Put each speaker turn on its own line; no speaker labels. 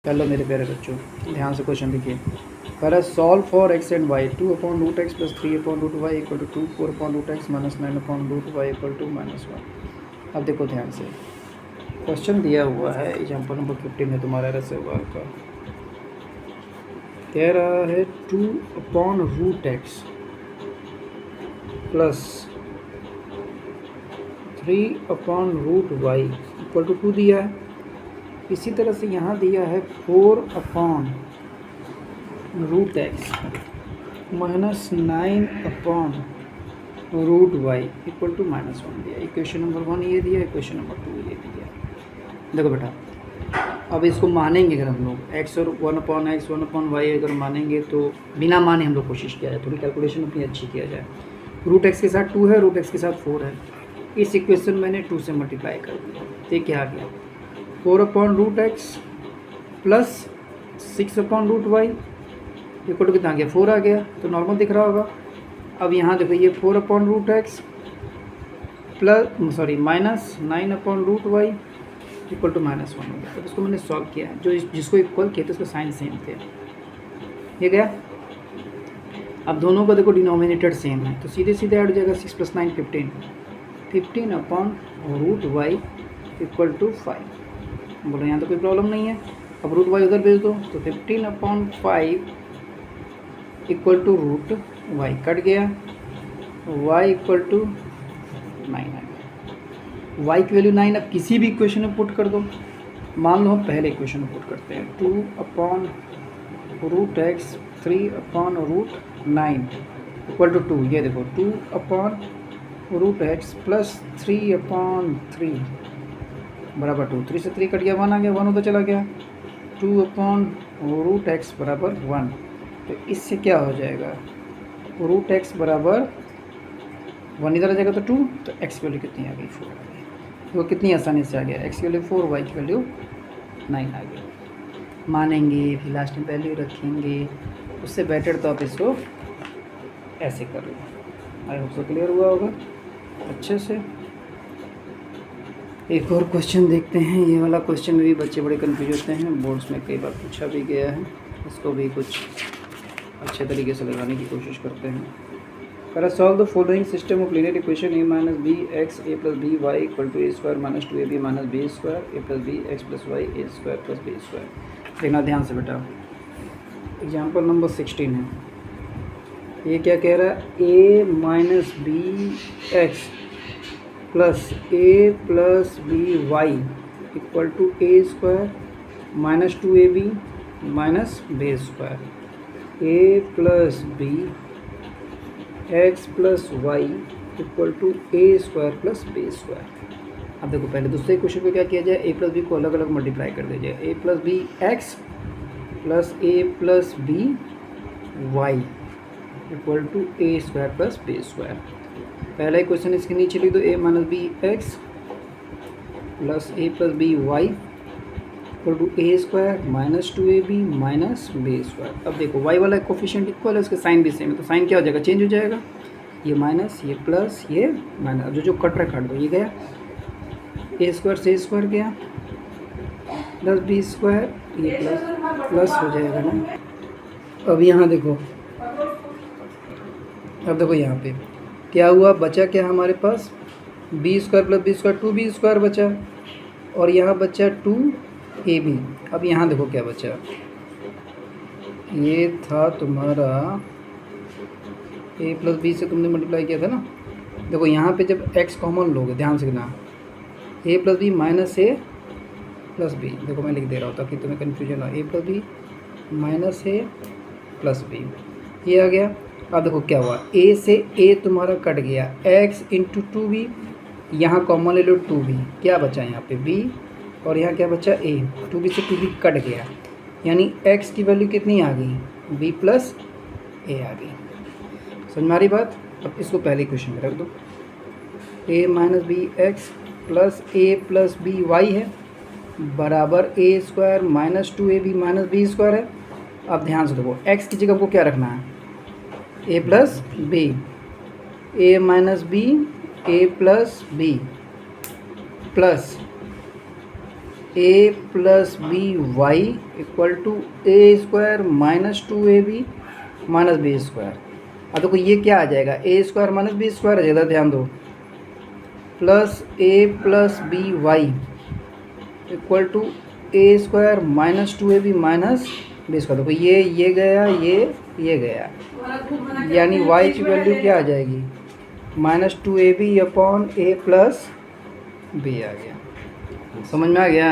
चलो मेरे प्यारे बच्चों, ध्यान से क्वेश्चन देखिए। कह रहा है solve for X and Y 2/√x + 3/√y = 2, 4/√x - 9/√y = -1। अब देखो ध्यान से, क्वेश्चन दिया हुआ है एग्जाम्पल नंबर 15 है तुम्हारा रसवार का। कह रहा है 2/√x + 3/√y = 2 दिया है। इसी तरह से यहाँ दिया है 4/√x - 9/√y = -1 दिया। इक्वेशन नंबर 1 ये दिया, इक्वेशन नंबर 2 ये दिया। देखो बेटा, अब इसको मानेंगे अगर हम लोग x और 1/x 1/y अगर मानेंगे तो बिना माने हम लोग कोशिश किया जाए, थोड़ी कैलकुलेशन अपनी अच्छी किया जाए। √x के साथ 2 है, √x के साथ 4 है। इस इक्वेशन मैंने 2 से मल्टीप्लाई कर दिया तो ये क्या आ गया 4/√x + 6/√y = कितना आ गया 4 आ गया। तो नॉर्मल दिख रहा होगा। अब यहाँ देखो ये 4/√x - 9/√y = -1 हो गया। तो इसको मैंने सॉल्व किया है, जो जिसको इक्वल किया था उसका साइन सेम थे, ये गया। अब दोनों का देखो डिनोमिनेटर सेम है तो सीधे सीधे ऐड हो जाएगा 6 + 9 15, 15/√y = 5। बोलो यहाँ तो कोई प्रॉब्लम नहीं है। अब √y उधर भेज दो तो 15/5 = √y कट गया, y = 9 आ गया। y की वैल्यू 9 अब किसी भी इक्वेशन में पुट कर दो। मान लो हम पहले इक्वेशन में पुट करते हैं 2/√x 3/√9 = 2। ये देखो 2/√x + 3/3 बराबर 2। 3 से 3 कट गया, 1 आ गया, 1 उधर चला गया। 2/√x बराबर 1। तो इससे क्या हो जाएगा √x बराबर 1 इधर आ जाएगा तो 2, तो x की वैल्यू कितनी आ गई 4 आ गई। तो कितनी आसानी से आ गया, x की वैल्यू 4, y की वैल्यू 9 आ गई। मानेंगे फिर लास्ट में वैल्यू रखेंगे, उससे बेटर तो आप इसको ऐसे कर लो। आई होप सो क्लियर हुआ होगा अच्छे से। एक और क्वेश्चन देखते हैं। ये वाला क्वेश्चन में भी बच्चे बड़े कंफ्यूज होते हैं, बोर्ड्स में कई बार पूछा भी गया है। इसको भी कुछ अच्छे तरीके से लगाने की कोशिश करते हैं। करा solve the following system of linear equation a - bx a + b y = a² - 2ab - b² a + bx + y a² + b²। देखना ध्यान से बेटा, एग्जाम्पल नंबर 16 है। ये क्या कह रहा है a - bx + a + by = a² - 2ab - b² a + b x + y = a² + b²। अब देखो पहले दूसरे क्वेश्चन को क्या किया जाए, a + b को अलग अलग मल्टीप्लाई कर दिया जाए। a + bx + a + by = a² + b²। पहला क्वेश्चन इसके नीचे लिख दो a - bx + a + by = a² - 2ab - b²। अब देखो y वाला कोफिशिएंट इक्वल है, उसके साइन भी सेम है, तो साइन क्या हो जाएगा चेंज हो जाएगा, ये माइनस ये प्लस ये माइनस। अब जो कट रहा काट दो, ये गया a² से a² गया प्लस b², ये प्लस हो जाएगा ना। अब यहाँ देखो, अब देखो यहाँ पे क्या हुआ, बचा क्या हमारे पास b² + b² 2b² बचा, और यहाँ बचा 2ab। अब यहाँ देखो क्या बचा, ये था तुम्हारा a + b से तुमने मल्टीप्लाई किया था ना। देखो यहाँ पे जब x कॉमन लोगे, ध्यान से ना, a + b - a + b। देखो मैं लिख दे रहा हूँ ताकि तुम्हें कन्फ्यूजन हो, a + b - a + b, ये आ गया। अब देखो क्या हुआ, a से a तुम्हारा कट गया, x × 2b, यहाँ कॉमन ले लो 2b, क्या बचा यहाँ पे b, और यहाँ क्या बचा a। 2b से 2b कट गया, यानी x की वैल्यू कितनी आ गई b + a आ गई। समझ में आ रही बात। अब इसको पहले क्वेश्चन में रख दो, a - bx + a + by है बराबर a² - 2ab - b² है। अब ध्यान से देखो x की जगह को क्या रखना है a + b, a - b a + b plus A plus B Y equal to A square minus 2ab minus B square. अब देखो ये क्या आ जाएगा, A square minus B square आ जाएगा, ध्यान दो, plus A plus B Y equal to A square minus 2ab minus B square. देखो ये गया, ये गया, यानी y की वैल्यू क्या आ जाएगी, -2ab upon a plus b आ गया। समझ में आ गया।